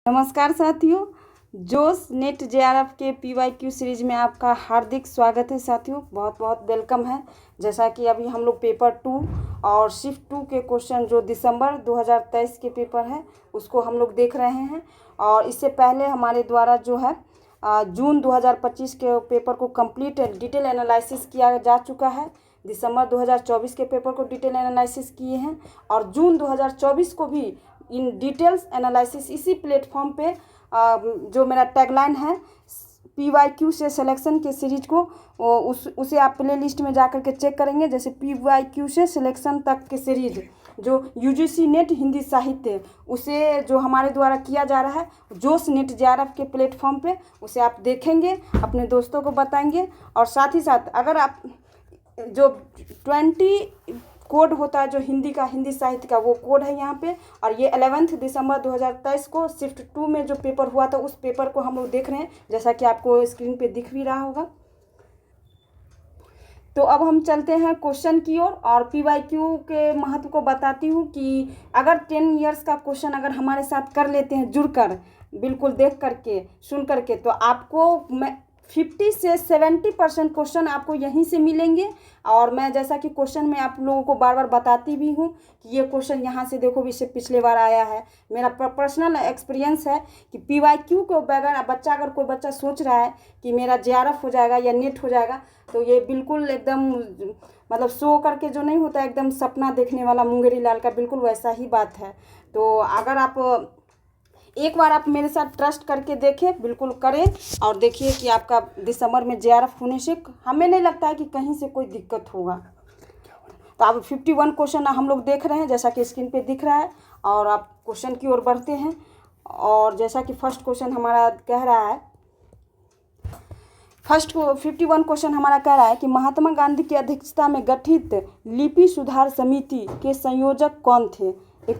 नमस्कार साथियों, जोश नेट जेआरएफ के पीवाईक्यू सीरीज में आपका हार्दिक स्वागत है। साथियों बहुत बहुत वेलकम है। जैसा कि अभी हम लोग पेपर 2 और शिफ्ट 2 के क्वेश्चन जो दिसंबर 2023 के पेपर है उसको हम लोग देख रहे हैं। और इससे पहले हमारे द्वारा जो है जून 2025 के पेपर को कंप्लीट डिटेल एनालिसिस किया जा चुका है। दिसंबर 2024 के पेपर को डिटेल एनालिसिस किए हैं और जून 2024 को भी इन डिटेल्स एनालिसिस इसी प्लेटफॉर्म पे जो मेरा टैगलाइन है पीवाईक्यू से सिलेक्शन के सीरीज को उसे आप प्ले लिस्ट में जाकर के चेक करेंगे। जैसे पीवाईक्यू से सिलेक्शन तक के सीरीज जो यूजीसी नेट हिंदी साहित्य उसे जो हमारे द्वारा किया जा रहा है जोश नेट जेआरएफ के प्लेटफॉर्म पे उसे आप देखेंगे, अपने दोस्तों को बताएंगे। और साथ ही साथ अगर आप जो 20 कोड होता है जो हिंदी साहित्य का वो कोड है यहाँ पे। और ये 11 दिसंबर 2023 को शिफ्ट 2 में जो पेपर हुआ था उस पेपर को हम लोग देख रहे हैं, जैसा कि आपको स्क्रीन पे दिख भी रहा होगा। तो अब हम चलते हैं क्वेश्चन की ओर और पीवाईक्यू के महत्व को बताती हूँ कि अगर 10 इयर्स का क्वेश्चन अगर हमारे साथ कर लेते हैं जुड़कर, बिल्कुल देख करके सुन करके, तो आपको मैं 50 से 70% क्वेश्चन आपको यहीं से मिलेंगे। और मैं जैसा कि क्वेश्चन में आप लोगों को बार बार बताती भी हूँ कि ये क्वेश्चन यहाँ से देखो इससे पिछले बार आया है। मेरा पर्सनल एक्सपीरियंस है कि पीवाईक्यू को बगैर अगर कोई बच्चा सोच रहा है कि मेरा जेआरएफ हो जाएगा या नेट हो जाएगा, तो ये बिल्कुल एकदम मतलब सो करके जो नहीं होता एकदम सपना देखने वाला मुंगेरी लाल का, बिल्कुल वैसा ही बात है। तो अगर आप एक बार आप मेरे साथ ट्रस्ट करके देखें, बिल्कुल करें और देखिए कि आपका दिसंबर में जेआरएफ होने से हमें नहीं लगता है कि कहीं से कोई दिक्कत होगा। तो अब 51 क्वेश्चन हम लोग देख रहे हैं जैसा कि स्क्रीन पे दिख रहा है। और आप क्वेश्चन की ओर बढ़ते हैं और जैसा कि फर्स्ट क्वेश्चन हमारा कह रहा है 51 क्वेश्चन हमारा कह रहा है कि महात्मा गांधी की अध्यक्षता में गठित लिपि सुधार समिति के संयोजक कौन थे। एक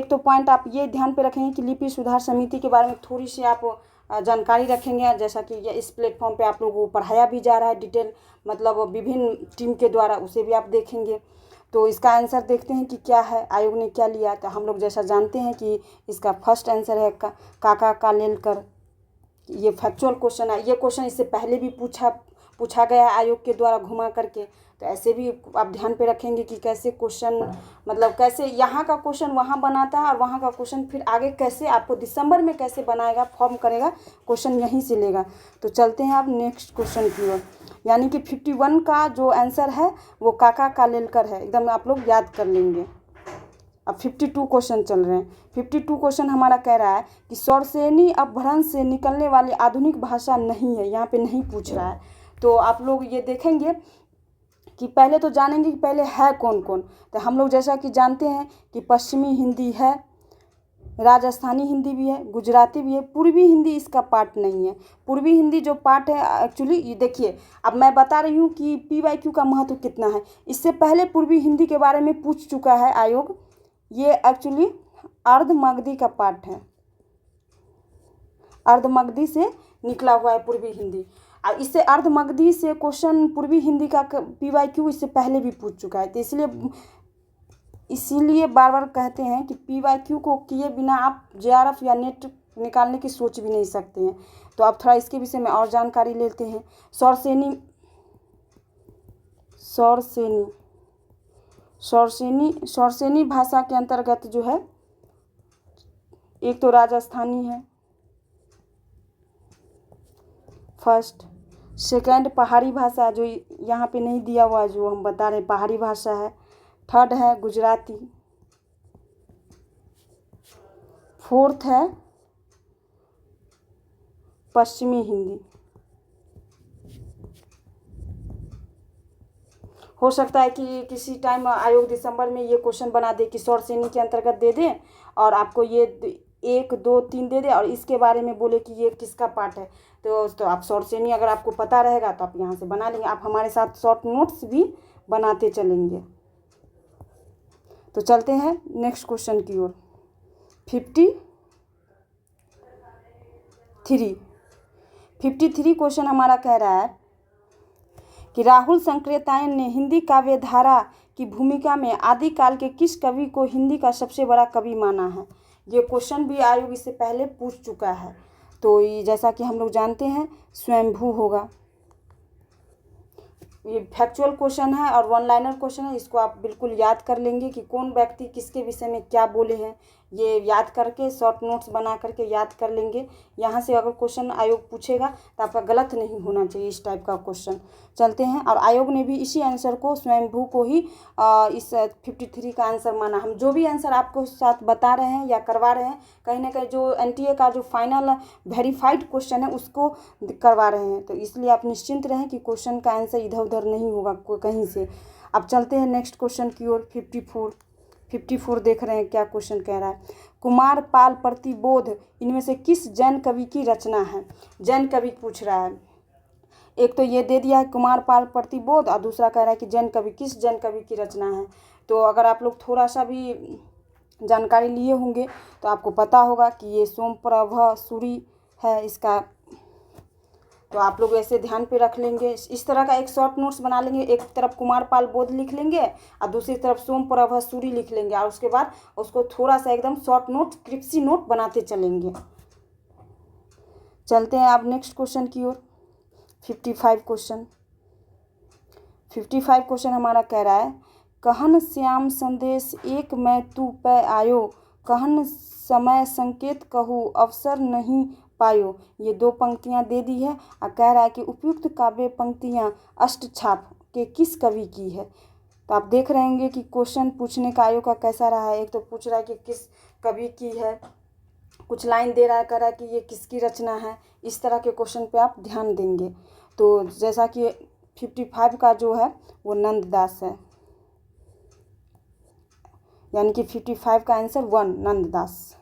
तो पॉइंट आप ये ध्यान पे रखेंगे कि लिपि सुधार समिति के बारे में थोड़ी सी आप जानकारी रखेंगे, जैसा कि ये इस प्लेटफॉर्म पे आप लोगों को पढ़ाया भी जा रहा है डिटेल, मतलब विभिन्न टीम के द्वारा, उसे भी आप देखेंगे। तो इसका आंसर देखते हैं कि क्या है, आयोग ने क्या लिया। तो हम लोग जैसा जानते हैं कि इसका फर्स्ट आंसर है काका कालेलकर। ये फैक्चुअल क्वेश्चन है। ये क्वेश्चन इससे पहले भी पूछा गया है आयोग के द्वारा घुमा करके। तो ऐसे भी आप ध्यान पे रखेंगे कि कैसे क्वेश्चन, मतलब कैसे यहाँ का क्वेश्चन वहाँ बनाता है और वहाँ का क्वेश्चन फिर आगे कैसे आपको दिसंबर में कैसे बनाएगा, फॉर्म करेगा, क्वेश्चन यहीं से लेगा। तो चलते हैं आप नेक्स्ट क्वेश्चन की ओर। यानी कि 51 का जो आंसर है वो काका कालेलकर है, एकदम आप लोग याद कर लेंगे। अब 52 क्वेश्चन चल रहे हैं। 52 क्वेश्चन हमारा कह रहा है कि सौरसेनी अपभ्रंश से निकलने वाली आधुनिक भाषा नहीं है, यहाँ पे नहीं पूछ रहा है। तो आप लोग ये देखेंगे कि पहले तो जानेंगे कि पहले है कौन कौन। तो हम लोग जैसा कि जानते हैं कि पश्चिमी हिंदी है, राजस्थानी हिंदी भी है, गुजराती भी है, पूर्वी हिंदी इसका पार्ट नहीं है। पूर्वी हिंदी जो पार्ट है एक्चुअली ये देखिए, अब मैं बता रही हूँ कि पीवाईक्यू का महत्व कितना है। इससे पहले पूर्वी हिंदी के बारे में पूछ चुका है आयोग। ये एक्चुअली अर्धमगधी का पार्ट है, अर्धमगधी से निकला हुआ है पूर्वी हिंदी। और इससे अर्धमगधी से क्वेश्चन पूर्वी हिंदी का पीवाईक्यू इससे पहले भी पूछ चुका है। तो इसीलिए बार बार कहते हैं कि पीवाईक्यू को किए बिना आप जेआरएफ या नेट निकालने की सोच भी नहीं सकते हैं। तो आप थोड़ा इसके विषय में और जानकारी लेते हैं। सौरसेनी भाषा के अंतर्गत जो है एक तो राजस्थानी है फर्स्ट, सेकंड पहाड़ी भाषा जो यहाँ पे नहीं दिया हुआ, जो हम बता रहे हैं पहाड़ी भाषा है, थर्ड है गुजराती, फोर्थ है पश्चिमी हिंदी। हो सकता है कि किसी टाइम आयोग दिसंबर में ये क्वेश्चन बना दे कि सौरसेनी के अंतर्गत दे दे और आपको ये 1 2 3 दे दे और इसके बारे में बोले कि ये किसका पार्ट है। तो आप सौरसेनी अगर आपको पता रहेगा तो आप यहाँ से बना लेंगे। आप हमारे साथ शॉर्ट नोट्स भी बनाते चलेंगे। तो चलते हैं नेक्स्ट क्वेश्चन की ओर। 53 क्वेश्चन हमारा कह रहा है कि राहुल संकृत्यायन ने हिंदी काव्य धारा की भूमिका में आदिकाल के किस कवि को हिंदी का सबसे बड़ा कवि माना है। ये क्वेश्चन भी आयोग इससे पहले पूछ चुका है। तो ये जैसा कि हम लोग जानते हैं स्वयंभू होगा। ये फैक्चुअल क्वेश्चन है और वन लाइनर क्वेश्चन है। इसको आप बिल्कुल याद कर लेंगे कि कौन व्यक्ति किसके विषय में क्या बोले हैं। ये याद करके शॉर्ट नोट्स बना करके याद कर लेंगे। यहाँ से अगर क्वेश्चन आयोग पूछेगा तो आपका गलत नहीं होना चाहिए इस टाइप का क्वेश्चन। चलते हैं। और आयोग ने भी इसी आंसर को स्वयंभू को ही इस 53 का आंसर माना। हम जो भी आंसर आपको साथ बता रहे हैं या करवा रहे हैं, कहीं ना कहीं जो NTA का जो फाइनल वेरीफाइड क्वेश्चन है उसको करवा रहे हैं। तो इसलिए आप निश्चिंत रहें कि क्वेश्चन का आंसर इधर उधर नहीं होगा कहीं से। अब चलते हैं नेक्स्ट क्वेश्चन की ओर। 54 देख रहे हैं क्या क्वेश्चन कह रहा है। कुमार पाल प्रतिबोध इनमें से किस जैन कवि की रचना है? जैन कवि पूछ रहा है। एक तो ये दे दिया है कुमार पाल प्रतिबोध और दूसरा कह रहा है कि जैन कवि किस जैन कवि की रचना है। तो अगर आप लोग थोड़ा सा भी जानकारी लिए होंगे तो आपको पता होगा कि ये सोमप्रभ सूरी है इसका। तो आप लोग ऐसे ध्यान पे रख लेंगे। इस तरह का एक शॉर्ट नोट्स बना लेंगे। एक तरफ कुमार पाल बोध लिख लेंगे और दूसरी तरफ सोमप्रभ सूरी लिख लेंगे और उसके बाद उसको थोड़ा सा एकदम शॉर्ट नोट क्रिप्सी नोट बनाते चलेंगे। चलते हैं आप नेक्स्ट क्वेश्चन की ओर। 55 क्वेश्चन हमारा कह रहा है कहन श्याम संदेश एक मैं तू पै आयो, कहन समय संकेत कहूँ अवसर नहीं पायो। ये 2 पंक्तियाँ दे दी है और कह रहा है कि उपयुक्त काव्य पंक्तियाँ अष्टछाप के किस कवि की है। तो आप देख रहे होंगे कि क्वेश्चन पूछने का आयोग का कैसा रहा है। एक तो पूछ रहा है कि किस कवि की है, कुछ लाइन दे रहा है, कह रहा है कि ये किसकी रचना है। इस तरह के क्वेश्चन पे आप ध्यान देंगे। तो जैसा कि 55 का जो है वो नंददास है, यानी कि 55 का आंसर 1 नंददास।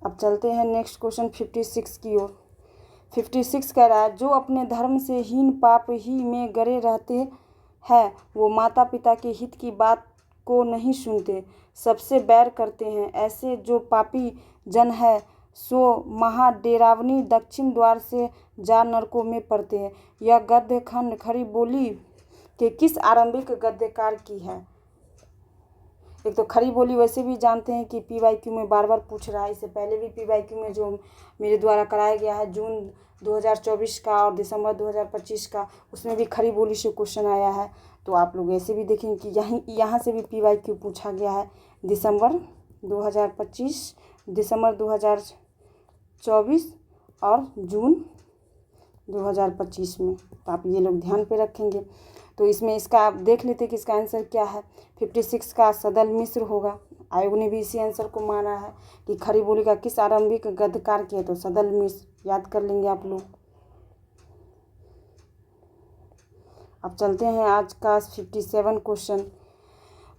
अब चलते हैं नेक्स्ट क्वेश्चन 56 की ओर। 56 कह रहा है जो अपने धर्म से हीन पाप ही में गड़े रहते हैं वो माता पिता के हित की बात को नहीं सुनते, सबसे बैर करते हैं। ऐसे जो पापी जन है सो महाडेरावनी दक्षिण द्वार से जा नरकों में पड़ते हैं। यह गद्य खंड खड़ी बोली के किस आरंभिक गद्यकार की है? एक तो खड़ी बोली वैसे भी जानते हैं कि PYQ में बार बार पूछ रहा है। इससे पहले भी PYQ में जो मेरे द्वारा कराया गया है जून 2024 का और दिसंबर 2025 का, उसमें भी खड़ी बोली से क्वेश्चन आया है। तो आप लोग ऐसे भी देखेंगे कि यहाँ से भी PYQ पूछा गया है दिसंबर 2025, दिसंबर 2024 और जून 2025 में। तो आप ये लोग ध्यान पे रखेंगे। तो इसमें इसका आप देख लेते कि इसका आंसर क्या है। 56 का सदल मिश्र होगा। आयोग ने भी इसी आंसर को माना है कि खड़ी बोली का किस आरंभिक गद्यकार किया, तो सदल मिश्र याद कर लेंगे आप लोग। अब चलते हैं आज का 57 क्वेश्चन।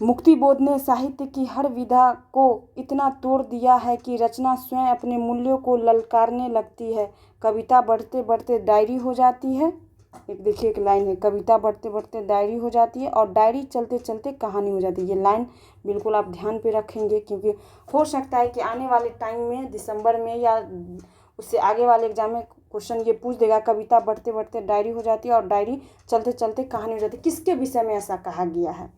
मुक्तिबोध ने साहित्य की हर विधा को इतना तोड़ दिया है कि रचना स्वयं अपने मूल्यों को ललकारने लगती है। कविता बढ़ते बढ़ते डायरी हो जाती है। एक देखिए एक लाइन है, कविता बढ़ते बढ़ते डायरी हो जाती है और डायरी चलते चलते कहानी हो जाती है। ये लाइन बिल्कुल आप ध्यान पे रखेंगे क्योंकि हो सकता है कि आने वाले टाइम में दिसंबर में या उससे आगे वाले एग्जाम में क्वेश्चन ये पूछ देगा कविता बढ़ते बढ़ते डायरी हो जाती है और डायरी चलते चलते कहानी हो जाती है, किसके विषय में ऐसा कहा गया है।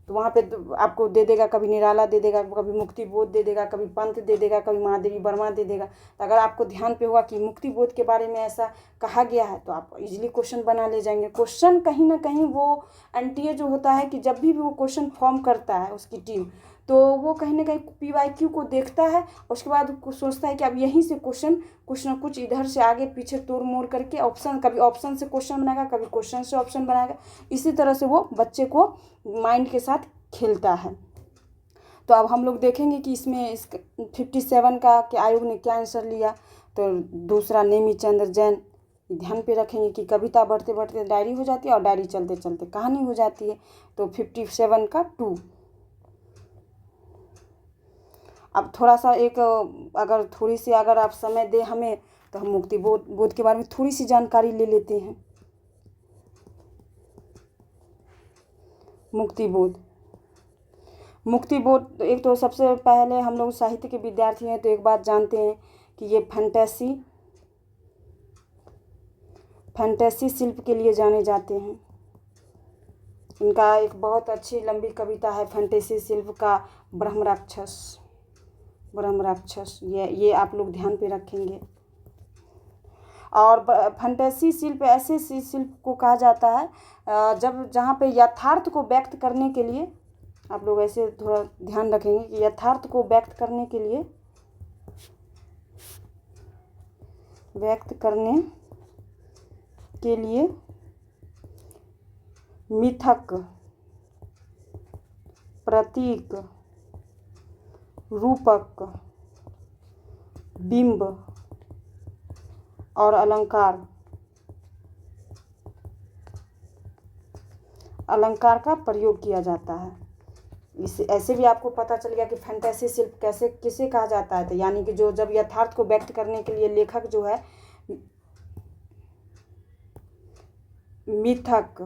तो वहाँ पे आपको दे देगा, कभी निराला दे देगा, कभी मुक्तिबोध दे देगा, कभी पंत दे देगा, कभी महादेवी वर्मा दे देगा। तो अगर आपको ध्यान पे होगा कि मुक्तिबोध के बारे में ऐसा कहा गया है तो आप इजीली क्वेश्चन बना ले जाएंगे। क्वेश्चन कहीं ना कहीं वो NTA जो होता है कि जब भी वो क्वेश्चन फॉर्म करता है उसकी टीम, तो वो कहीं ना कहीं PYQ को देखता है, उसके बाद सोचता है कि अब यहीं से क्वेश्चन कुछ ना कुछ इधर से आगे पीछे तोड़ मोड़ करके ऑप्शन, कभी ऑप्शन से क्वेश्चन बनाएगा, कभी क्वेश्चन से ऑप्शन बनाएगा। इसी तरह से वो बच्चे को माइंड के साथ खेलता है। तो अब हम लोग देखेंगे कि इसमें इस 57 का कि आयोग ने क्या आंसर लिया। तो दूसरा नेमी चंद्र जैन। ध्यान पे रखेंगे कि कविता बढ़ते बढ़ते डायरी हो जाती है और डायरी चलते चलते कहानी हो जाती है। तो 57 का 2। अब थोड़ा सा एक अगर आप समय दे हमें तो हम मुक्तिबोध के बारे में थोड़ी सी जानकारी ले लेते हैं। मुक्तिबोध एक तो सबसे पहले हम लोग साहित्य के विद्यार्थी हैं तो एक बात जानते हैं कि ये फैंटेसी शिल्प के लिए जाने जाते हैं। इनका एक बहुत अच्छी लंबी कविता है फैंटेसी शिल्प का ब्रह्म राक्षस। ये आप लोग ध्यान पे रखेंगे। और फैंटेसी शिल्प ऐसे शिल्प को कहा जाता है जब जहाँ पे यथार्थ को व्यक्त करने के लिए, आप लोग ऐसे थोड़ा ध्यान रखेंगे कि यथार्थ को व्यक्त करने के लिए मिथक, प्रतीक, रूपक, बिंब और अलंकार का प्रयोग किया जाता है। इस ऐसे भी आपको पता चल गया कि फैंटेसी शिल्प किसे कहा जाता है। तो यानी कि जो जब यथार्थ को व्यक्त करने के लिए लेखक जो है मिथक,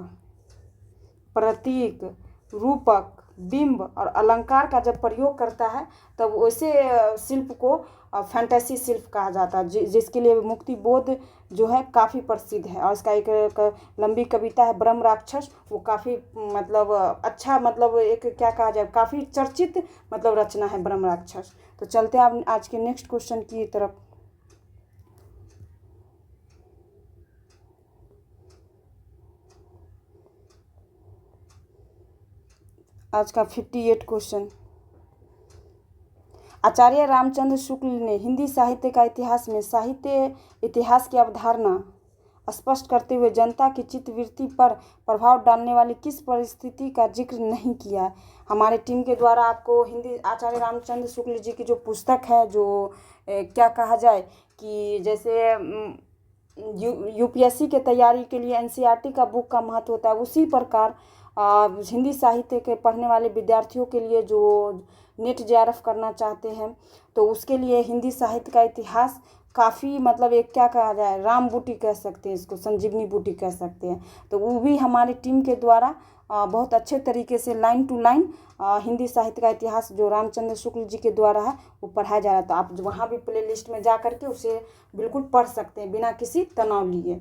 प्रतीक, रूपक, बिंब और अलंकार का जब प्रयोग करता है तब वैसे शिल्प को फैंटेसी शिल्प कहा जाता है, जिसके लिए मुक्ति बोध जो है काफ़ी प्रसिद्ध है। और इसका एक लंबी कविता है ब्रह्म राक्षस, वो काफ़ी मतलब अच्छा, मतलब एक क्या कहा जाए, काफ़ी चर्चित मतलब रचना है ब्रह्म राक्षस। तो चलते हैं आप आज के नेक्स्ट क्वेश्चन की तरफ। आज का 58 क्वेश्चन। आचार्य रामचंद्र शुक्ल ने हिंदी साहित्य का इतिहास में साहित्य इतिहास की अवधारणा स्पष्ट करते हुए जनता की चित्तवृत्ति पर प्रभाव डालने वाली किस परिस्थिति का जिक्र नहीं किया। हमारे टीम के द्वारा आपको हिंदी आचार्य रामचंद्र शुक्ल जी की जो पुस्तक है, जो क्या कहा जाए कि जैसे यूपीएससी के तैयारी के लिए एनसीईआरटी का बुक का महत्व होता है, उसी प्रकार हिंदी साहित्य के पढ़ने वाले विद्यार्थियों के लिए जो नेट जेआरएफ करना चाहते हैं तो उसके लिए हिंदी साहित्य का इतिहास काफ़ी मतलब एक क्या कहा जाए, राम बूटी कह सकते हैं इसको, संजीवनी बूटी कह सकते हैं। तो वो भी हमारी टीम के द्वारा बहुत अच्छे तरीके से लाइन टू लाइन हिंदी साहित्य का इतिहास जो रामचंद्र शुक्ल जी के द्वारा है वो पढ़ाया जा रहा है। तो आप वहाँ भी प्ले लिस्ट में जा करके उसे बिल्कुल पढ़ सकते हैं बिना किसी तनाव लिए।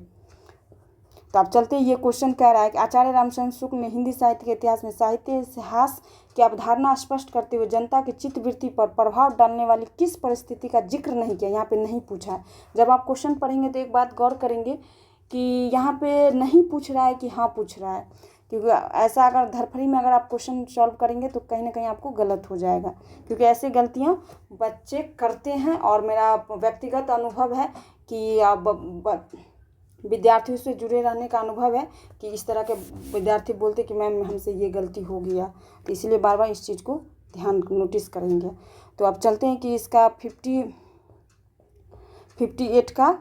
तो आप चलते ये क्वेश्चन कह रहा है कि आचार्य रामचंद्र शुक्ल ने हिंदी साहित्य के इतिहास में साहित्य इतिहास की अवधारणा स्पष्ट करते हुए जनता की चित्तवृत्ति पर प्रभाव डालने वाली किस परिस्थिति का जिक्र नहीं किया। यहाँ पे नहीं पूछा है। जब आप क्वेश्चन पढ़ेंगे तो एक बात गौर करेंगे कि यहाँ पे नहीं पूछ रहा है कि हाँ पूछ रहा है, क्योंकि ऐसा अगर धरफड़ी में अगर आप क्वेश्चन सॉल्व करेंगे तो कहीं ना कहीं आपको गलत हो जाएगा, क्योंकि ऐसे गलतियाँ बच्चे करते हैं। और मेरा व्यक्तिगत अनुभव है कि विद्यार्थियों से जुड़े रहने का अनुभव है कि इस तरह के विद्यार्थी बोलते कि मैम हमसे ये गलती हो गया, तो इसलिए बार बार इस चीज़ को ध्यान नोटिस करेंगे। तो अब चलते हैं कि इसका 58 का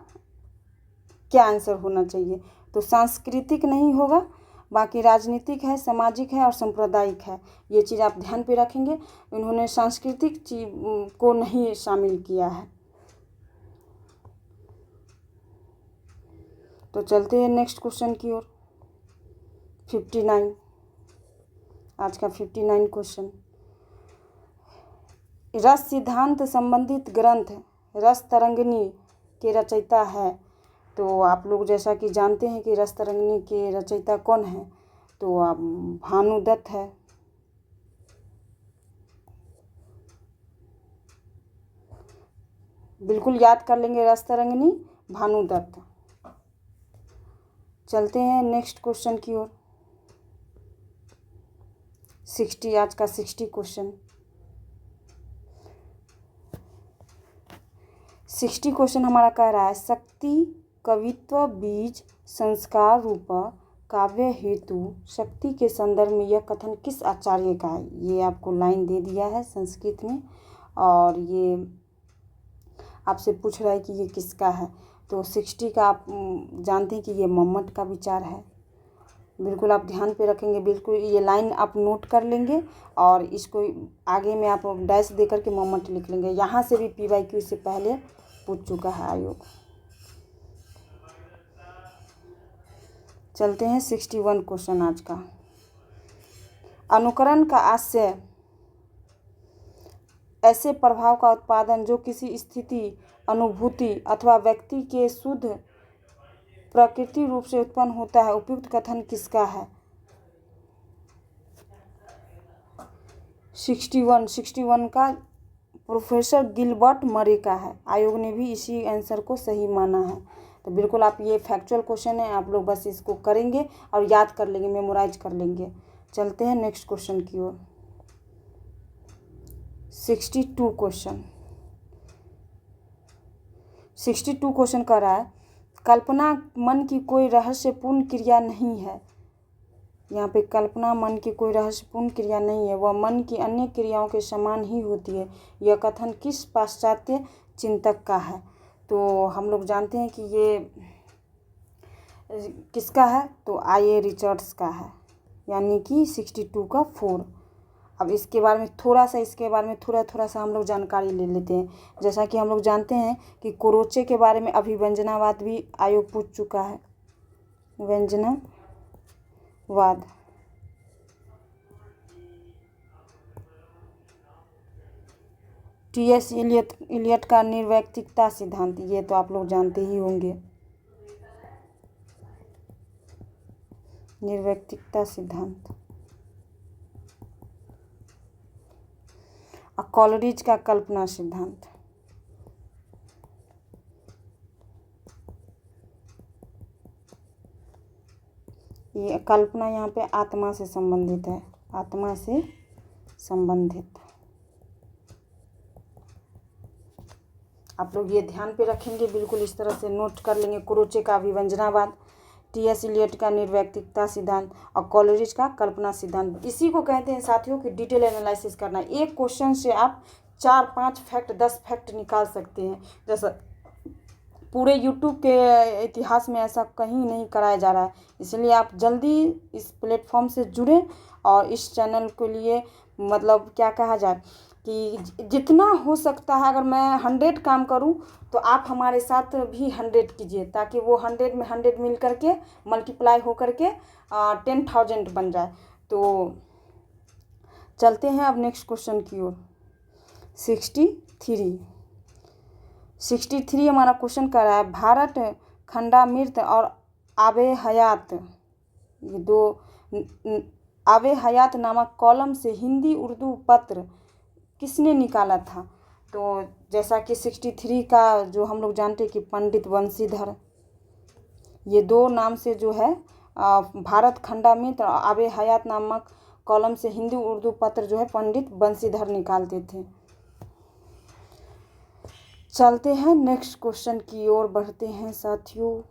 क्या आंसर होना चाहिए। तो सांस्कृतिक नहीं होगा, बाकी राजनीतिक है, सामाजिक है और सांप्रदायिक है। ये चीज़ आप ध्यान पे रखेंगे। इन्होंने सांस्कृतिक चीज को नहीं शामिल किया है। तो चलते हैं नेक्स्ट क्वेश्चन की ओर। 59 आज का 59 क्वेश्चन। रस सिद्धांत संबंधित ग्रंथ रस तरंगिणी के रचयिता है। तो आप लोग जैसा कि जानते हैं कि रस तरंगिणी के रचयिता कौन है, तो आप भानुदत्त है। बिल्कुल याद कर लेंगे, रस तरंगिणी भानुदत्त। चलते हैं नेक्स्ट क्वेश्चन की ओर। 60 आज का 60 क्वेश्चन। 60 क्वेश्चन हमारा कह रहा है शक्ति कवित्व बीज संस्कार रूप काव्य हेतु शक्ति के संदर्भ में यह कथन किस आचार्य का है। ये आपको लाइन दे दिया है संस्कृत में, और ये आपसे पूछ रहा है कि ये किसका है। तो 60 का आप जानते हैं कि ये मम्मट का विचार है। बिल्कुल आप ध्यान पे रखेंगे, बिल्कुल ये लाइन आप नोट कर लेंगे और इसको आगे में आप डैश दे करके मम्मट लिख लेंगे। यहाँ से भी PYQ से पहले पूछ चुका है आयोग। चलते हैं 61 क्वेश्चन आज का। अनुकरण का आशय ऐसे प्रभाव का उत्पादन जो किसी स्थिति अनुभूति अथवा व्यक्ति के शुद्ध प्रकृति रूप से उत्पन्न होता है। उपयुक्त कथन किसका है। 61 का प्रोफेसर गिलबर्ट मरे का है। आयोग ने भी इसी आंसर को सही माना है। तो बिल्कुल आप ये फैक्चुअल क्वेश्चन है, आप लोग बस इसको करेंगे और याद कर लेंगे, मेमोराइज कर लेंगे। चलते हैं नेक्स्ट क्वेश्चन की ओर। 62 क्वेश्चन कर रहा है, कल्पना मन की कोई रहस्यपूर्ण क्रिया नहीं है। यहाँ पे कल्पना मन की कोई रहस्यपूर्ण क्रिया नहीं है, वह मन की अन्य क्रियाओं के समान ही होती है। यह कथन किस पाश्चात्य चिंतक का है? तो हम लोग जानते हैं कि ये किसका है, तो आई.ए. रिचर्ड्स का है, यानी कि 62 का 4। अब इसके बारे में थोड़ा सा हम लोग जानकारी ले लेते हैं। जैसा कि हम लोग जानते हैं कि क्रोचे के बारे में अभिव्यंजनावाद भी आयोग पूछ चुका है। व्यंजनावाद, टी.एस. इलियट का निर्वैयक्तिकता सिद्धांत, ये तो आप लोग जानते ही होंगे, निर्वैयक्तिकता सिद्धांत। और कॉलरिज का कल्पना सिद्धांत। ये कल्पना यहाँ पे आत्मा से संबंधित है, आत्मा से संबंधित। आप लोग ये ध्यान पे रखेंगे, बिल्कुल इस तरह से नोट कर लेंगे। क्रोचे का अभिव्यंजनावाद, टी.एस. इलियट का निर्वैयक्तिकता सिद्धांत और कॉलरिज का कल्पना सिद्धांत। इसी को कहते हैं साथियों कि डिटेल एनालिसिस करना। एक क्वेश्चन से आप 4-5 फैक्ट 10 फैक्ट निकाल सकते हैं। जैसा पूरे यूट्यूब के इतिहास में ऐसा कहीं नहीं कराया जा रहा है, इसलिए आप जल्दी इस प्लेटफॉर्म से जुड़ें और इस चैनल के लिए मतलब क्या कहा जाए कि जितना हो सकता है, अगर मैं 100 काम करूं तो आप हमारे साथ भी 100 कीजिए, ताकि वो 100 में 100 मिल करके मल्टीप्लाई हो करके 10,000 बन जाए। तो चलते हैं अब नेक्स्ट क्वेश्चन की ओर। 63 हमारा क्वेश्चन कर रहा है, भारत खंडामृत और आबे हयात, ये दो आबे हयात नामक कॉलम से हिंदी उर्दू पत्र किसने निकाला था? तो जैसा कि 63 का जो हम लोग जानते हैं कि पंडित बंशीधर, ये दो नाम से जो है भारत खंडामृत और आबे हयात नामक कॉलम से हिंदी उर्दू पत्र जो है पंडित बंशीधर निकालते थे। चलते हैं नेक्स्ट क्वेश्चन की ओर बढ़ते हैं साथियों।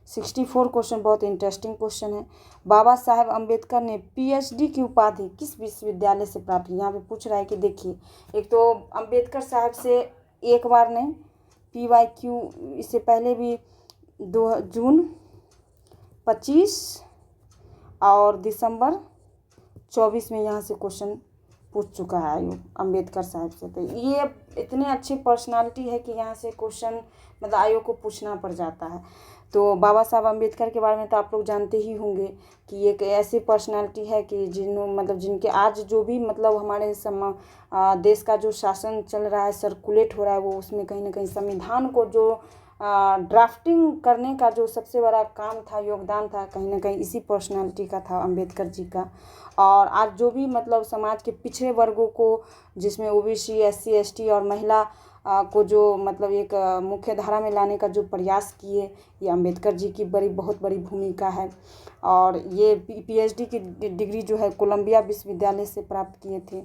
64 क्वेश्चन बहुत इंटरेस्टिंग क्वेश्चन है। बाबा साहेब अम्बेडकर ने पीएचडी की उपाधि किस विश्वविद्यालय से प्राप्त की? यहाँ पे पूछ रहा है कि देखिए, एक तो अम्बेडकर साहब से एक बार नहीं, PYQ इससे पहले भी 2 जून 25 और दिसंबर 24 में यहाँ से क्वेश्चन पूछ चुका है आयोग अम्बेडकर साहब से। तो ये इतने अच्छी पर्सनालिटी है कि यहाँ से क्वेश्चन मतलब आयोग को पूछना पड़ जाता है। तो बाबा साहब अम्बेडकर के बारे में तो आप लोग जानते ही होंगे कि एक ऐसी पर्सनालिटी है कि जिनके आज जो भी मतलब हमारे देश का जो शासन चल रहा है, सर्कुलेट हो रहा है, वो उसमें कहीं ना कहीं संविधान को जो ड्राफ्टिंग करने का जो सबसे बड़ा काम था, योगदान था, कहीं ना कहीं इसी पर्सनालिटी का था, अम्बेडकर जी का। और आज जो भी मतलब समाज के पिछड़े वर्गों को, जिसमें OBC, SC, ST और महिला को जो मतलब एक मुख्य धारा में लाने का जो प्रयास किए, ये अम्बेडकर जी की बहुत बड़ी भूमिका है। और ये PhD की डिग्री जो है कोलंबिया विश्वविद्यालय से प्राप्त किए थे,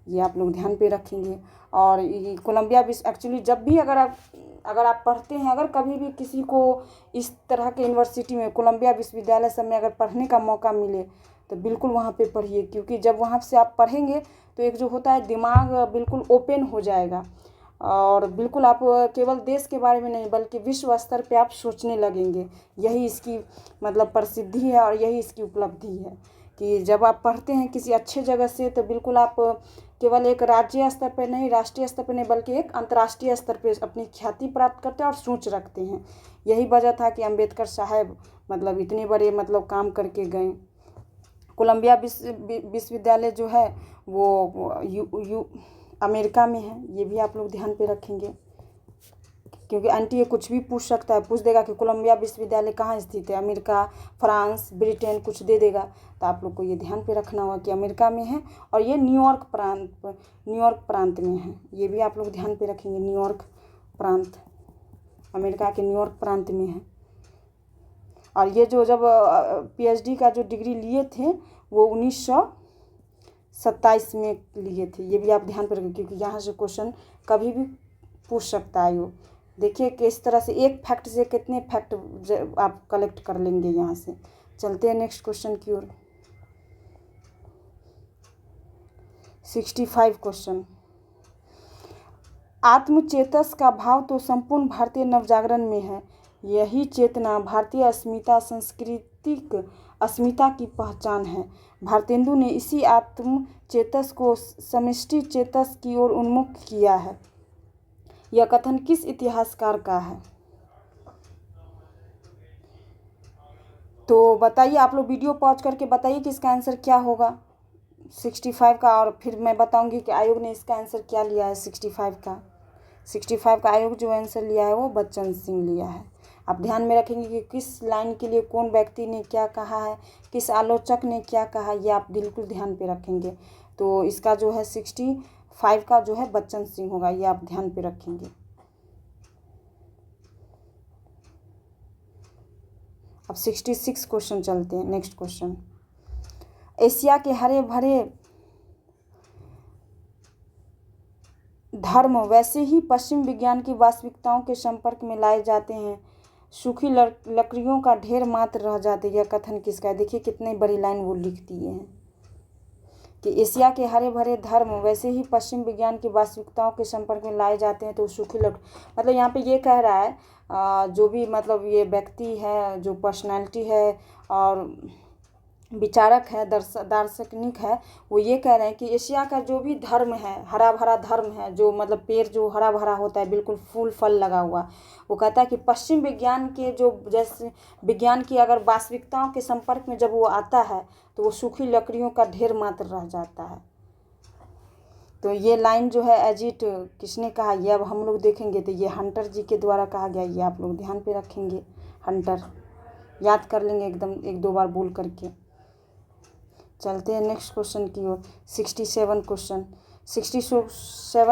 ये आप लोग ध्यान पे रखेंगे। और ये कोलंबिया एक्चुअली जब भी अगर आप पढ़ते हैं, अगर कभी भी किसी को इस तरह के यूनिवर्सिटी में, कोलंबिया विश्वविद्यालय सब में अगर पढ़ने का मौका मिले तो बिल्कुल वहाँ पे पढ़िए, क्योंकि जब वहाँ से आप पढ़ेंगे तो एक जो होता है दिमाग बिल्कुल ओपन हो जाएगा और बिल्कुल आप केवल देश के बारे में नहीं बल्कि विश्व स्तर पे आप सोचने लगेंगे। यही इसकी मतलब प्रसिद्धि है और यही इसकी उपलब्धि है कि जब आप पढ़ते हैं किसी अच्छे जगह से तो बिल्कुल आप केवल एक राज्य स्तर पे नहीं, राष्ट्रीय स्तर पे नहीं, बल्कि एक अंतर्राष्ट्रीय स्तर पे अपनी ख्याति प्राप्त करते हैं और सोच रखते हैं। यही वजह था कि अम्बेडकर साहब मतलब इतने बड़े मतलब काम करके गए। कोलंबिया विश्वविद्यालय जो है वो अमेरिका में है, ये भी आप लोग ध्यान पे रखेंगे। क्योंकि एनटीए कुछ भी पूछ सकता है, पूछ देगा कि कोलंबिया विश्वविद्यालय कहाँ स्थित है, अमेरिका, फ्रांस, ब्रिटेन, कुछ दे देगा। तो आप लोग को ये ध्यान पे रखना होगा कि अमेरिका में है और ये न्यूयॉर्क प्रांत में है। ये भी आप लोग ध्यान पे रखेंगे, न्यूयॉर्क प्रांत अमेरिका के न्यूयॉर्क प्रांत में है। और ये जो जब पीएचडी का जो डिग्री लिए थे वो 1927 में लिए थे। ये भी आप ध्यान पे रखेंगे क्योंकि यहाँ से क्वेश्चन कभी भी पूछ सकता है। यो देखिए किस तरह से एक फैक्ट से कितने फैक्ट आप कलेक्ट कर लेंगे यहाँ से। चलते हैं नेक्स्ट क्वेश्चन की ओर। 65 क्वेश्चन। आत्मचेतस का भाव तो संपूर्ण भारतीय नवजागरण में है। यही चेतना भारतीय अस्मिता, सांस्कृतिक अस्मिता की पहचान है। भारतेंदु ने इसी आत्मचेतस को समष्टि चेतस की ओर उन्मुख किया है। यह कथन किस इतिहासकार का है? तो बताइए, आप लोग वीडियो पॉज करके बताइए कि इसका आंसर क्या होगा 65 का, और फिर मैं बताऊंगी कि आयोग ने इसका आंसर क्या लिया है 65 का आयोग जो आंसर लिया है वो बच्चन सिंह लिया है। आप ध्यान में रखेंगे कि किस लाइन के लिए कौन व्यक्ति ने क्या कहा है, किस आलोचक ने क्या कहा, ये आप बिल्कुल ध्यान पे रखेंगे। तो इसका जो है 65 का जो है बच्चन सिंह होगा, ये आप ध्यान पे रखेंगे। अब 66 क्वेश्चन चलते हैं। Next question. एशिया के हरे भरे धर्म वैसे ही पश्चिम विज्ञान की वास्तविकताओं के संपर्क में लाए जाते हैं। सूखी लकड़ियों का ढेर मात्र रह जाते। यह कथन किसका है? देखिए कितनी बड़ी लाइन वो लिख दिए हैं कि एशिया के हरे भरे धर्म वैसे ही पश्चिम विज्ञान की वास्तविकताओं के संपर्क में लाए जाते हैं। तो सूखी मतलब यहाँ पे ये कह रहा है जो भी मतलब ये व्यक्ति है, जो पर्सनालिटी है और विचारक है, दार्शनिक है, वो ये कह रहे हैं कि एशिया का जो भी धर्म है, हरा भरा धर्म है, जो मतलब पेड़ जो हरा भरा होता है, बिल्कुल फूल फल लगा हुआ, वो कहता है कि पश्चिम विज्ञान के जो जैसे विज्ञान की अगर वास्तविकताओं के संपर्क में जब वो आता है तो वो सूखी लकड़ियों का ढेर मात्र रह जाता है। तो ये लाइन जो है एजिट किसने कहा, ये अब हम लोग देखेंगे। तो ये हंटर जी के द्वारा कहा गया, ये आप लोग ध्यान पे रखेंगे। हंटर याद कर लेंगे एकदम एक दो बार बोल करके। चलते हैं नेक्स्ट क्वेश्चन की ओर। 67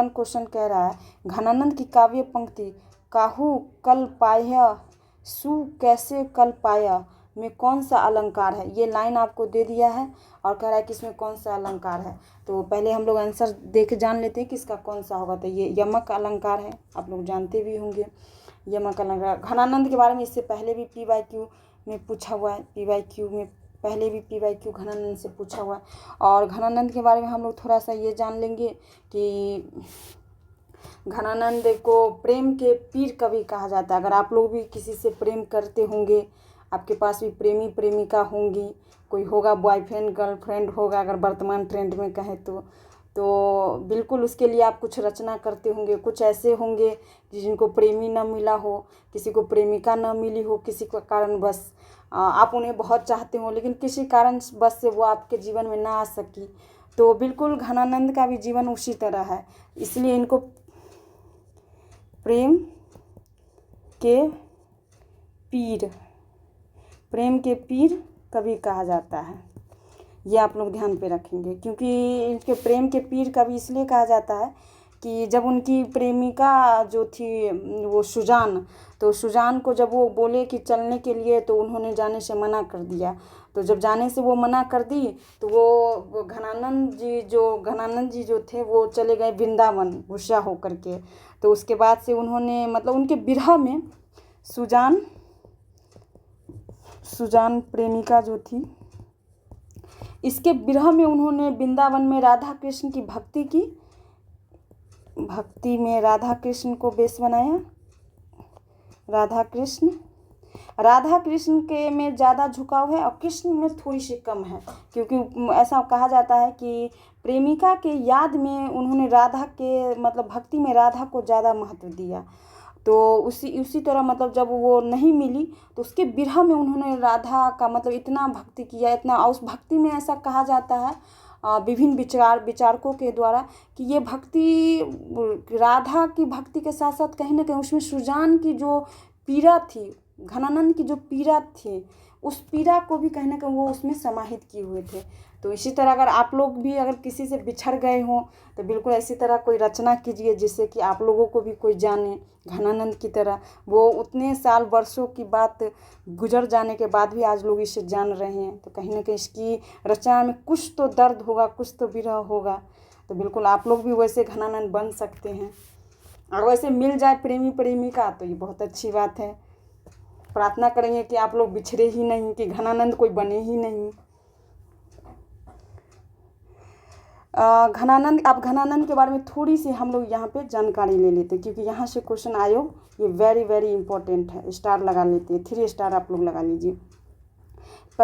क्वेश्चन कह रहा है घनानंद की काव्य पंक्ति काहू कल पाया सु कैसे कल पाया में कौन सा अलंकार है? ये लाइन आपको दे दिया है और कह रहा है कि इसमें कौन सा अलंकार है। तो पहले हम लोग आंसर देख जान लेते हैं कि इसका कौन सा होगा। तो ये यमक अलंकार है, आप लोग जानते भी होंगे यमक अलंकार। घनानंद के बारे में इससे पहले भी PYQ में पूछा हुआ है, PYQ में पहले भी PYQ घनानंद से पूछा हुआ है। और घनानंद के बारे में हम लोग थोड़ा सा ये जान लेंगे कि घनानंद को प्रेम के पीर कवि कहा जाता है। अगर आप लोग भी किसी से प्रेम करते होंगे, आपके पास भी प्रेमी प्रेमिका होंगी, कोई होगा बॉयफ्रेंड गर्लफ्रेंड होगा अगर वर्तमान ट्रेंड में कहें तो बिल्कुल उसके लिए आप कुछ रचना करते होंगे। कुछ ऐसे होंगे जिनको प्रेमी न मिला हो, किसी को प्रेमिका न मिली हो, किसी का कारण बस आप उन्हें बहुत चाहते हो लेकिन किसी कारण बस से वो आपके जीवन में ना आ सकी। तो बिल्कुल घनानंद का भी जीवन उसी तरह है, इसलिए इनको प्रेम के पीर कवि कहा जाता है। ये आप लोग ध्यान पे रखेंगे क्योंकि इनके प्रेम के पीर कवि इसलिए कहा जाता है कि जब उनकी प्रेमिका जो थी वो सुजान, तो सुजान को जब वो बोले कि चलने के लिए तो उन्होंने जाने से मना कर दिया। तो जब जाने से वो मना कर दी तो वो घनानंद जी जो थे वो चले गए वृंदावन गुस्सा होकर के। तो उसके बाद से उन्होंने मतलब उनके विरह में सुजान प्रेमिका जो थी, इसके विरह में उन्होंने वृंदावन में राधा कृष्ण की भक्ति में राधा कृष्ण को बेस बनाया। राधा कृष्ण के में ज़्यादा झुकाव है और कृष्ण में थोड़ी सी कम है, क्योंकि ऐसा कहा जाता है कि प्रेमिका के याद में उन्होंने राधा के मतलब भक्ति में राधा को ज़्यादा महत्व दिया। तो उसी तरह मतलब जब वो नहीं मिली तो उसके विरह में उन्होंने राधा का मतलब इतना भक्ति किया, इतना। उस भक्ति में ऐसा कहा जाता है विभिन्न विचारकों के द्वारा कि ये भक्ति, राधा की भक्ति के साथ साथ कहीं ना कहीं उसमें सुजान की जो पीड़ा थी, घनानंद की जो पीड़ा थी, उस पीड़ा को भी कहीं ना कहीं वो उसमें समाहित किए हुए थे। तो इसी तरह अगर आप लोग भी अगर किसी से बिछड़ गए हों तो बिल्कुल इसी तरह कोई रचना कीजिए जिससे कि आप लोगों को भी कोई जाने, घनानंद की तरह। वो उतने साल वर्षों की बात गुजर जाने के बाद भी आज लोग इसे जान रहे हैं, तो कहीं ना कहीं इसकी रचना में कुछ तो दर्द होगा, कुछ तो विरह होगा। तो बिल्कुल आप लोग भी वैसे घनानंद बन सकते हैं। और वैसे मिल जाए प्रेमी प्रेमिका तो ये बहुत अच्छी बात है। प्रार्थना करेंगे कि आप लोग बिछड़े ही नहीं, कि घनानंद कोई बने ही नहीं। घनानंद के बारे में थोड़ी सी हम लोग यहाँ पे जानकारी ले लेते हैं, क्योंकि यहाँ से क्वेश्चन आयोग ये वेरी वेरी इंपॉर्टेंट है। स्टार लगा लेते हैं, 3 स्टार आप लोग लगा लीजिए।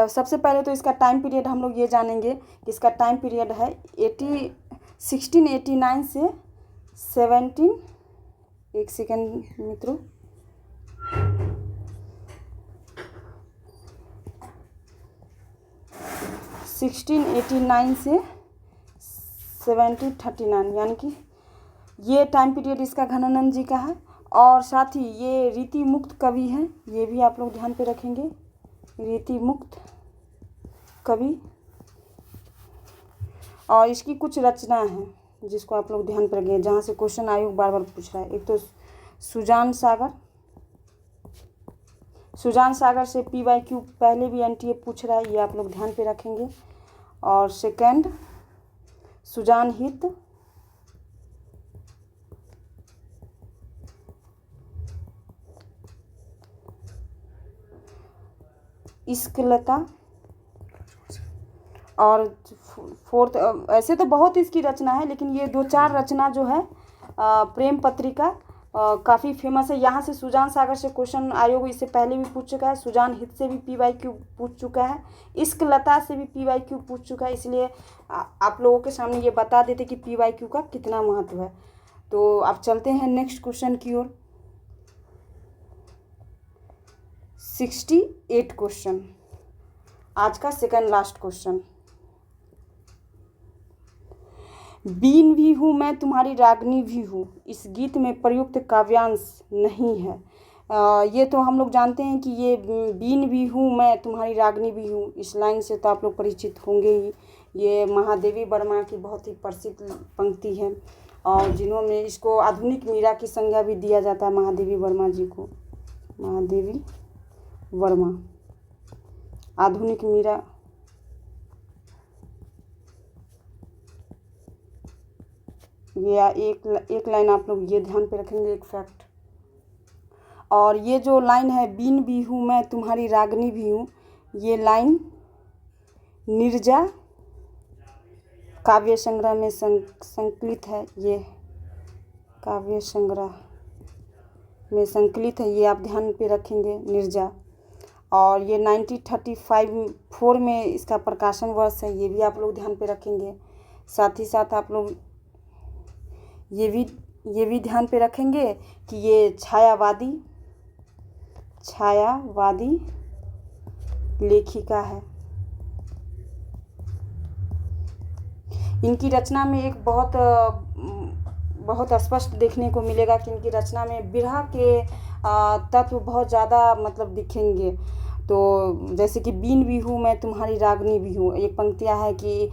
सबसे पहले तो इसका टाइम पीरियड हम लोग ये जानेंगे कि इसका टाइम पीरियड है 1689 से 17, एक सेकेंड मित्रों, 1689 से 1739, यानी कि ये टाइम पीरियड इसका घनानंद जी का है। और साथ ही ये रीति मुक्त कवि हैं, ये भी आप लोग ध्यान पे रखेंगे, रीति मुक्त कवि। और इसकी कुछ रचना है जिसको आप लोग ध्यान पे रखेंगे, जहाँ से क्वेश्चन आयोग बार बार पूछ रहा है। एक तो सुजान सागर से PYQ पहले भी NTA पूछ रहा है, ये आप लोग ध्यान पे रखेंगे। और सेकंड सुजान हित, इश्कलता। और फोर्थ, ऐसे तो बहुत इसकी रचना है, लेकिन ये 2-4 रचना जो है प्रेम पत्रिका काफ़ी फेमस है। यहाँ से सुजान सागर से क्वेश्चन आयोग इससे पहले भी पूछ चुका है, सुजान हित से भी PYQ पूछ चुका है, इश्क लता से भी PYQ पूछ चुका है। इसलिए आप लोगों के सामने ये बता देते कि PYQ का कितना महत्व है। तो आप चलते हैं नेक्स्ट क्वेश्चन की ओर। 68 क्वेश्चन, आज का सेकंड लास्ट क्वेश्चन। बीन भी हूँ मैं तुम्हारी रागनी भी हूँ, इस गीत में प्रयुक्त काव्यांश नहीं है। ये तो हम लोग जानते हैं कि ये बीन भी हूँ मैं तुम्हारी रागनी भी हूँ, इस लाइन से तो आप लोग परिचित होंगे ही। ये महादेवी वर्मा की बहुत ही प्रसिद्ध पंक्ति है, और जिन्होंने इसको आधुनिक मीरा की संज्ञा भी दिया जाता है महादेवी वर्मा जी को। महादेवी वर्मा आधुनिक मीरा, ये एक लाइन आप लोग ये ध्यान पे रखेंगे, एक फैक्ट। और ये जो लाइन है बीन भी हूँ मैं तुम्हारी रागनी भी हूँ, ये लाइन नीरजा काव्य संग्रह में संकलित है। ये काव्य संग्रह में संकलित है, ये आप ध्यान पे रखेंगे, नीरजा। और ये 1934 में इसका प्रकाशन वर्ष है, ये भी आप लोग ध्यान पे रखेंगे। साथ ही साथ आप लोग ये भी ध्यान पे रखेंगे कि ये छायावादी लेखिका है। इनकी रचना में एक बहुत स्पष्ट देखने को मिलेगा कि इनकी रचना में विरह के तत्व बहुत ज़्यादा मतलब दिखेंगे। तो जैसे कि बीन भी हूँ मैं तुम्हारी रागनी भी हूँ, एक पंक्तियाँ है कि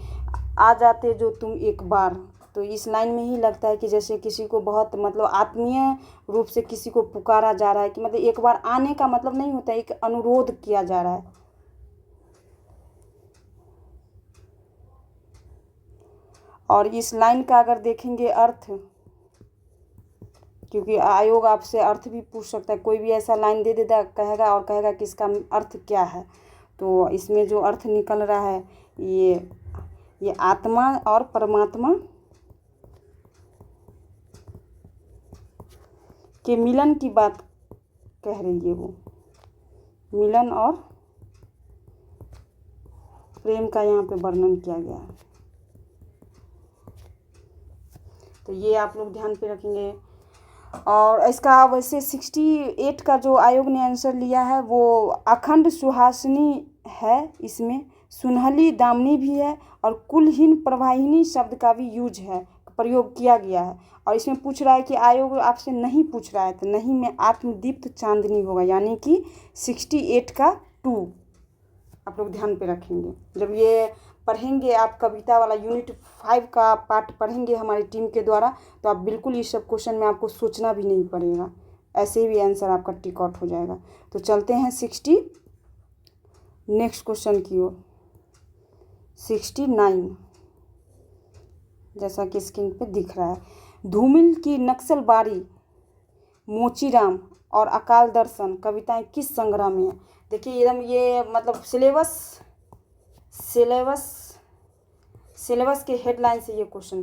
आ जाते जो तुम एक बार। तो इस लाइन में ही लगता है कि जैसे किसी को बहुत मतलब आत्मीय रूप से किसी को पुकारा जा रहा है, कि मतलब एक बार आने का मतलब नहीं होता, एक अनुरोध किया जा रहा है। और इस लाइन का अगर देखेंगे अर्थ, क्योंकि आयोग आपसे अर्थ भी पूछ सकता है, कोई भी ऐसा लाइन दे देता कहेगा कि इसका अर्थ क्या है। तो इसमें जो अर्थ निकल रहा है ये आत्मा और परमात्मा के मिलन की बात कह रही है। वो मिलन और प्रेम का यहाँ पे वर्णन किया गया है। तो ये आप लोग ध्यान पे रखेंगे। और इसका वैसे 68 का जो आयोग ने आंसर लिया है वो अखंड सुहासिनी है। इसमें सुनहली दामनी भी है और कुलहीन प्रवाहिनी शब्द का भी यूज है, प्रयोग किया गया है। और इसमें पूछ रहा है कि आयोग आपसे नहीं पूछ रहा है, तो नहीं में आत्मदीप्त चांदनी होगा, यानी कि 68 का 2 आप लोग ध्यान पे रखेंगे। जब ये पढ़ेंगे आप कविता वाला यूनिट 5 का पार्ट पढ़ेंगे हमारी टीम के द्वारा, तो आप बिल्कुल इस सब क्वेश्चन में आपको सोचना भी नहीं पड़ेगा, ऐसे ही भी आंसर आपका टिक आउट हो जाएगा। तो चलते हैं नेक्स्ट क्वेश्चन की ओर। 69 जैसा कि स्क्रीन पे दिख रहा है, धूमिल की नक्सलबारी, मोचीराम और अकाल दर्शन कविताएं किस संग्रह में है? देखिए एकदम ये मतलब सिलेबस के हेडलाइन से ये क्वेश्चन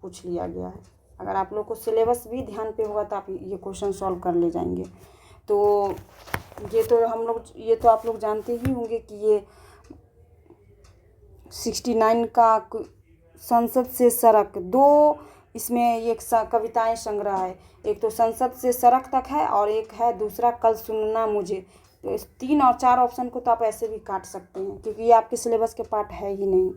पूछ लिया गया है। अगर आप लोग को सिलेबस भी ध्यान पे होगा तो आप ये क्वेश्चन सॉल्व कर ले जाएंगे। तो ये तो आप लोग जानते ही होंगे कि ये 69 का संसद से सड़क, 2 इसमें एक कविताएं संग्रह है। एक तो संसद से सड़क तक है और एक है दूसरा कल सुनना मुझे। तो इस 3 और 4 ऑप्शन को तो आप ऐसे भी काट सकते हैं, क्योंकि ये आपके सिलेबस के पार्ट है ही नहीं।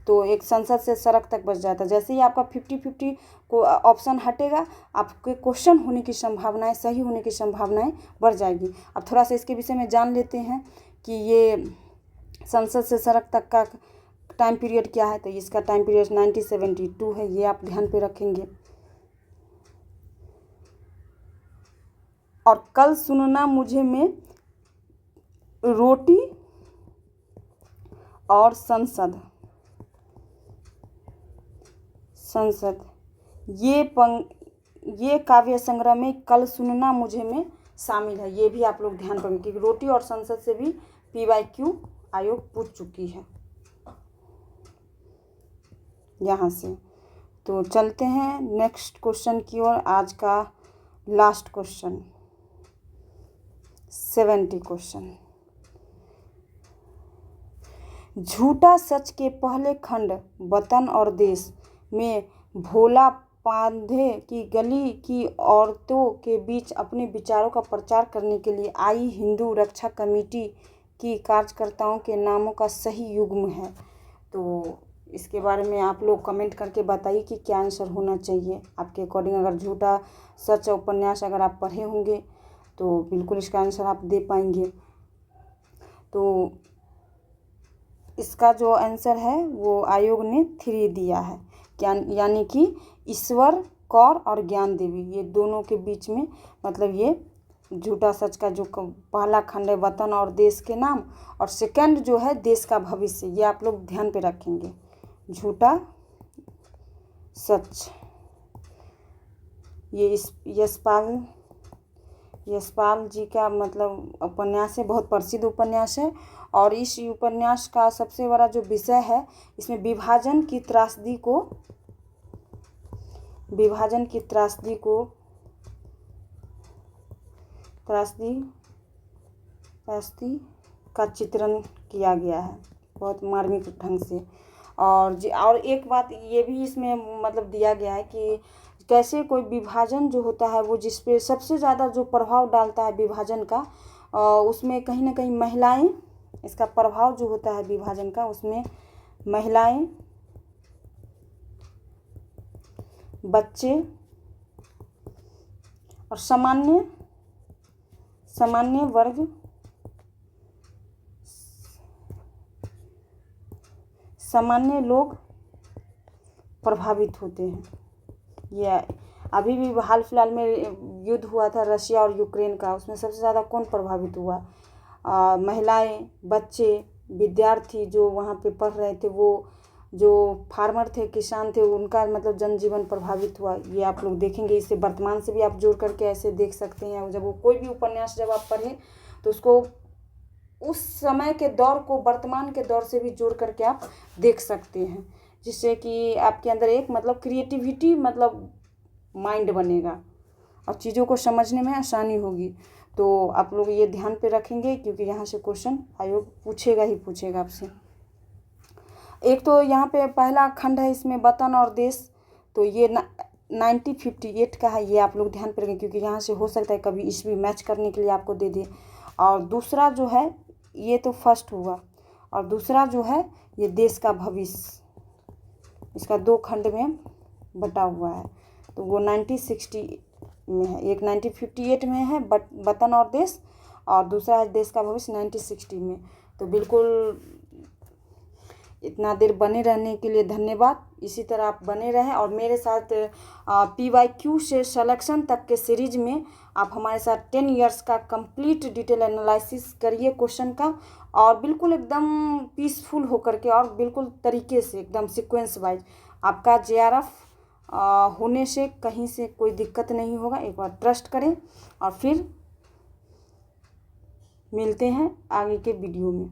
तो एक संसद से सड़क तक बच जाता है। जैसे ही आपका 50-50 को ऑप्शन हटेगा, आपके क्वेश्चन होने की संभावनाएं, सही होने की संभावनाएं बढ़ जाएगी। अब थोड़ा सा इसके विषय में जान लेते हैं कि ये संसद से सड़क तक का टाइम पीरियड क्या है। तो इसका टाइम पीरियड 1972 है, ये आप ध्यान पे रखेंगे। और कल सुनना मुझे में रोटी और संसद ये काव्य संग्रह में कल सुनना मुझे में शामिल है। ये भी आप लोग ध्यान रखेंगे, क्योंकि रोटी और संसद से भी PYQ आयोग पूछ चुकी है यहाँ से। तो चलते हैं नेक्स्ट क्वेश्चन की ओर, आज का लास्ट क्वेश्चन 70 क्वेश्चन। झूठा सच के पहले खंड वतन और देश में भोला पांधे की गली की औरतों के बीच अपने विचारों का प्रचार करने के लिए आई हिंदू रक्षा कमेटी की कार्यकर्ताओं के नामों का सही युग्म है। तो इसके बारे में आप लोग कमेंट करके बताइए कि क्या आंसर होना चाहिए आपके अकॉर्डिंग। अगर झूठा सच उपन्यास अगर आप पढ़े होंगे तो बिल्कुल इसका आंसर आप दे पाएंगे। तो इसका जो आंसर है वो आयोग ने 3 दिया है, यानी कि ईश्वर कौर और ज्ञान देवी, ये दोनों के बीच में मतलब ये झूठा सच का जो पहला खंड है वतन और देश के नाम, और सेकंड जो है देश का भविष्य, ये आप लोग ध्यान पे रखेंगे। झूठा सच ये यशपाल जी का मतलब उपन्यास है, बहुत प्रसिद्ध उपन्यास है। और इस उपन्यास का सबसे बड़ा जो विषय है, इसमें विभाजन की त्रासदी का चित्रण किया गया है बहुत मार्मिक ढंग से। और एक बात ये भी इसमें मतलब दिया गया है कि कैसे कोई विभाजन जो होता है वो जिस पे सबसे ज़्यादा जो प्रभाव डालता है विभाजन का, उसमें कहीं ना कहीं महिलाएं, इसका प्रभाव जो होता है विभाजन का उसमें महिलाएं, बच्चे और सामान्य वर्ग, सामान्य लोग प्रभावित होते हैं। यह अभी भी हाल फिलहाल में युद्ध हुआ था रशिया और यूक्रेन का, उसमें सबसे ज़्यादा कौन प्रभावित हुआ? महिलाएं, बच्चे, विद्यार्थी जो वहाँ पे पढ़ रहे थे, वो जो फार्मर थे, किसान थे, उनका मतलब जनजीवन प्रभावित हुआ। ये आप लोग देखेंगे, इसे वर्तमान से भी आप जोड़ करके ऐसे देख सकते हैं। जब वो कोई भी उपन्यास जब आप पढ़ें तो उसको उस समय के दौर को वर्तमान के दौर से भी जोड़ करके आप देख सकते हैं, जिससे कि आपके अंदर एक मतलब क्रिएटिविटी मतलब माइंड बनेगा और चीज़ों को समझने में आसानी होगी। तो आप लोग ये ध्यान पे रखेंगे, क्योंकि यहाँ से क्वेश्चन आयोग पूछेगा ही पूछेगा आपसे। एक तो यहाँ पे पहला खंड है इसमें वतन और देश, तो ये 1958 का है, ये आप लोग ध्यान पे रखें, क्योंकि यहाँ से हो सकता है कभी ईस्वी मैच करने के लिए आपको दे दे। और दूसरा जो है ये तो फर्स्ट हुआ, और दूसरा जो है ये देश का भविष्य, इसका 2 खंड में बटा हुआ है। तो वो 1960 में है, एक 1958 में है वतन और देश, और दूसरा है देश का भविष्य 1960 में। तो बिल्कुल इतना देर बने रहने के लिए धन्यवाद। इसी तरह आप बने रहें और मेरे साथ PYQ से सिलेक्शन तक के सीरीज में आप हमारे साथ 10 इयर्स का कंप्लीट डिटेल एनालिसिस करिए क्वेश्चन का, और बिल्कुल एकदम पीसफुल होकर के और बिल्कुल तरीके से एकदम सीक्वेंस वाइज आपका JRF होने से कहीं से कोई दिक्कत नहीं होगा। एक बार ट्रस्ट करें और फिर मिलते हैं आगे के वीडियो में।